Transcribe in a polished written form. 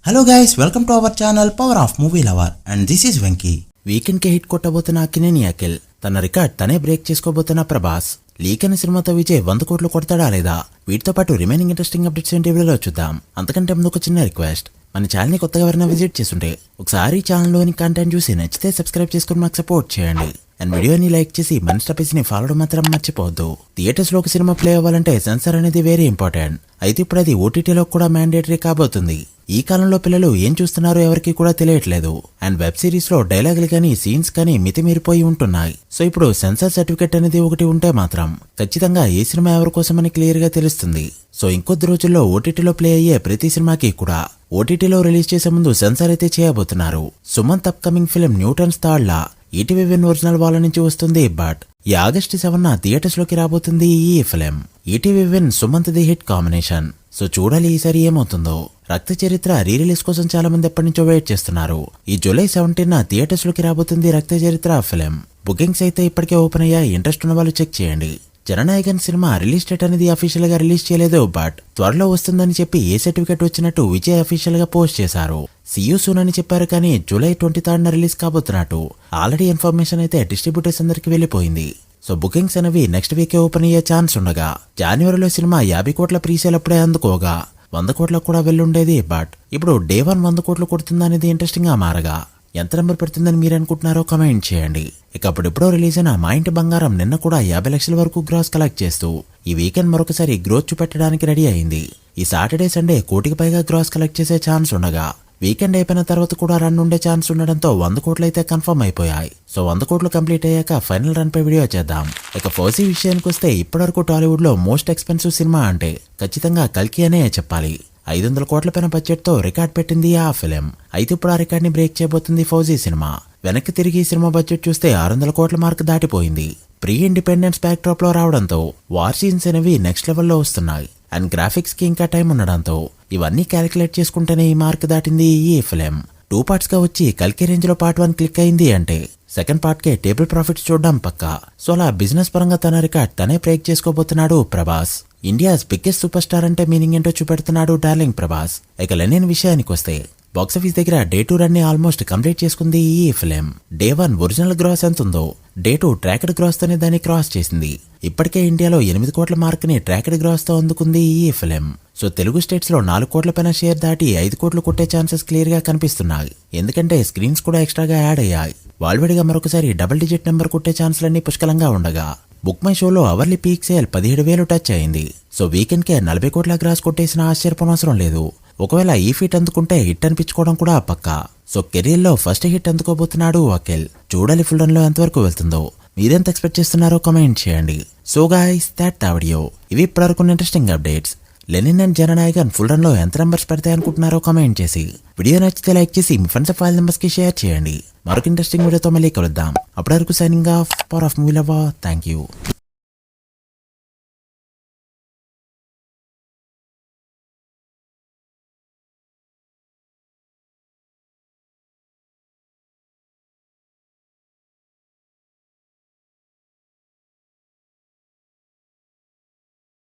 Hello guys, welcome to our channel power of movie lover and this is Venky. Weekend కి hit కొట్టబోతున్న Akkineni Akhil, తన record తనే break చేసుకోబోతున్న Prabhas. Leak అనే సినిమాతో విజయ్ 100 కోట్లు కొడతాడా లేదా? వీటితో పాటు రిమైనింగ్ ఇంట్రెస్టింగ్ అప్డేట్స్ ఏంటి వీడియోలో చూద్దాం. అంతకంటే ముందు ఒక చిన్న రిక్వెస్ట్, మన ఛానల్ ని కొత్తగా ఎవరైనా విజిట్ చేస్తుంటే ఒకసారి ఛానల్లోని కంటెంట్ చూసి నచ్చితే సబ్స్క్రైబ్ చేసుకుని మాకు సపోర్ట్ చేయండి. అండ్ వీడియోని లైక్ చేసి మన స్టపీస్ ని ఫాలో మాత్రం మర్చిపోవద్దు. థియేటర్స్ లో ఒక సినిమా ప్లే అవ్వాలంటే సెన్సార్ అనేది వెరీ ఇంపార్టెంట్. అయితే ఇప్పుడు అది ఓటీటీలో కూడా మ్యాండేటరీ కాబోతుంది. ఈ కాలంలో పిల్లలు ఏం చూస్తున్నారో ఎవరికి కూడా తెలియట్లేదు. అండ్ వెబ్ సిరీస్ లో డైలాగులు కానీ సీన్స్ కానీ మితిమీరిపోయి ఉంటున్నాయి. సో ఇప్పుడు సెన్సార్ సర్టిఫికెట్ అనేది ఒకటి ఉంటే మాత్రం ఖచ్చితంగా ఏ సినిమా ఎవరి కోసమని క్లియర్ గా తెలుస్తుంది. సో ఇంకొద్ది రోజుల్లో ఓటీటీలో ప్లే అయ్యే ప్రతి సినిమాకి కూడా ఓటీటీలో రిలీజ్ చేసే ముందు సెన్సార్ అయితే చేయబోతున్నారు. Sumanth upcoming film Newton's third law ETV Win original వాళ్ళ నుంచి వస్తుంది. బట్ ఈ ఆగస్టు 7న థియేటర్స్ లోకి రాబోతుంది ఈ film. ETV win Sumanth the hit combination. So చూడాలి ఈసారి ఏమవుతుందో. రక్త చరిత్ర రీ రిలీజ్ కోసం చాలా మంది ఎప్పటి నుంచో వెయిట్ చేస్తున్నారు. ఈ జూలై 17న థియేటర్స్ లోకి రాబోతుంది రక్త చరిత్ర ఫిల్మ్. బుకింగ్స్ అయితే ఇప్పటికే ఓపెన్ అయ్యాయి. ఇంట్రెస్ట్ ఉన్న వాళ్ళు చెక్ చేయండి. జననాయకన్ సినిమా రిలీజ్ డేట్ అనేది అఫీషియల్ గా రిలీజ్ చేయలేదు. బట్ త్వరలో వస్తుందని చెప్పి ఏ సర్టిఫికెట్ వచ్చినట్టు విజయ్ అఫీషియల్ గా పోస్ట్ చేశారు. సీయూ సూన్ అని చెప్పారు, కానీ జూలై 23న రిలీజ్ కాబోతున్నట్టు ఆల్రెడీ ఇన్ఫర్మేషన్ అయితే డిస్ట్రిబ్యూటర్స్ అందరికి వెళ్లిపోయింది. సో బుకింగ్స్ అనేవి నెక్స్ట్ వీకే ఓపెన్ అయ్యే ఛాన్స్ ఉండగా, జనవరిలో సినిమా 50 కోట్ల ప్రీసేల్ అప్పుడే అందుకోగా 100 కోట్లకు కూడా వెళ్ళుండేది. బట్ ఇప్పుడు డే 1 100 కోట్లు కొడుతుందా అనేది ఇంట్రెస్టింగ్ గా మారగా ఎంత నెంబర్ పెడుతుందని మీరు అనుకుంటున్నారో కమెంట్ చేయండి. ఇక అప్పుడెప్పుడో రిలీజ్ అయిన మా ఇంటి బంగారం నిన్న కూడా 50 లక్షల వరకు గ్రాస్ కలెక్ట్ చేస్తూ ఈ వీకెండ్ మరొకసారి గ్రోత్ చూపెట్టడానికి రెడీ అయింది. ఈ సాటర్డే సండే 1 కోటికి పైగా గ్రాస్ కలెక్ట్ చేసే ఛాన్స్ ఉండగా, వీకెండ్ అయిపోయిన తర్వాత కూడా రన్ ఉండే ఛాన్స్ ఉండడంతో 100 కోట్లు అయితే కన్ఫర్మ్ అయిపోయాయి. సో 100 కోట్లు కంప్లీట్ అయ్యాక ఫైనల్ రన్ పై వీడియో చేద్దాం. ఇక ఫౌజీ విషయానికి వస్తే ఇప్పటివరకు టాలీవుడ్ లో మోస్ట్ ఎక్స్పెన్సివ్ సినిమా అంటే ఖచ్చితంగా కల్కి అనే చెప్పాలి. 500 కోట్ల పైన బడ్జెట్ తో రికార్డ్ పెట్టింది ఆ ఫిలిం. అయితే ఇప్పుడు ఆ రికార్డ్ ని బ్రేక్ చేయబోతుంది ఫౌజీ సినిమా. వెనక్కి తిరిగి ఈ సినిమా బడ్జెట్ చూస్తే 600 కోట్ల మార్క్ దాటిపోయింది. ప్రీ ఇండిపెండెన్స్ బ్యాక్ డ్రాప్ లో రావడంతో వార్ సీన్స్ అనేవి నెక్స్ట్ లెవెల్లో వస్తున్నాయి. అండ్ గ్రాఫిక్స్ కి ఇంకా టైం ఉండడంతో ఇవన్నీ క్యాలిక్యులేట్ చేసుకుంటేనే ఈ మార్క్ దాటింది ఈ ఫిలిం. 2 పార్ట్స్ గా వచ్చి కల్కి రేంజ్ లో పార్ట్ 1 క్లిక్ అయింది అంటే సెకండ్ పార్ట్ కే టేబుల్ ప్రాఫిట్స్ చూడడం పక్కా. సో అలా బిజినెస్ పరంగా తన రికార్డ్ తనే బ్రేక్ చేసుకోబోతున్నాడు Prabhas. India's biggest super star అంటే మీనింగ్ ఏంటో చూపెడుతున్నాడు డార్లింగ్ ప్రభాస్. ఇక లెనిన్ విషయానికి వస్తే బాక్సాఫీస్ దగ్గర డే 2 రన్ ని ఆల్మోస్ట్ కంప్లీట్ చేసుకుంది ఈ ఫిలిం. డే 1 ఒరిజినల్ గ్రాస్ ఎంత ఉందో డే 2 ట్రాక్డ్ గ్రాస్ తోనే దాన్ని క్రాస్ చేసింది. ఇప్పటికే ఇండియాలో 8 కోట్ల మార్క్ ని ట్రాక్డ్ గ్రాస్ తో అందుకుంది ఈ ఫిలిం. సో తెలుగు స్టేట్స్ లో 4 కోట్ల పైన షేర్ దాటి 5 కోట్లు కొట్టే ఛాన్సెస్ క్లియర్ గా కనిపిస్తున్నాయి. ఎందుకంటే స్క్రీన్స్ కూడా ఎక్స్ట్రాగా యాడ్ అయ్యాయి. వాల్వేడిగా మరొకసారి డబుల్ డిజిట్ నెంబర్ కొట్టే ఛాన్స్లన్నీ పుష్కలంగా ఉండగా, బుక్ మై షోలో అవర్లీ పీక్ సేల్ 17,000 టచ్ అయింది. సో వీకెండ్ కే 40 కోట్ల గ్రాస్ కొట్టేసిన ఆశ్చర్యపోనవసరం లేదు. ఒకవేళ ఈ ఫీట్ అందుకుంటే హిట్ అనిపించుకోవడం కూడా పక్కా. సో కెరీర్ లో ఫస్ట్ హిట్ అందుకోబోతున్నాడు అఖిల్. చూడాలి ఫుల్ రన్ లో ఎంతవరకు వెళ్తుందో. మీరెంత ఎక్స్పెక్ట్ చేస్తున్నారో కమెంట్ చేయండి. So guys, that video. ఇవి ఇప్పటివరకు interesting updates. Lenin and Jana Nayagan full run లో ఎంత నెంబర్స్ పెడతాయి అనుకుంటున్నారో కమెంట్ చేసి, వీడియో నచ్చితే లైక్ చేసి మీ ఫ్రెండ్స్ ఫైల్ నెంబర్స్ కి షేర్ చేయండి. మరొక ఇంట్రెస్టింగ్ వీడియోతో మళ్ళీ కలుద్దాం. అప్పటి వరకు signing off, power of movie lover. Thank you.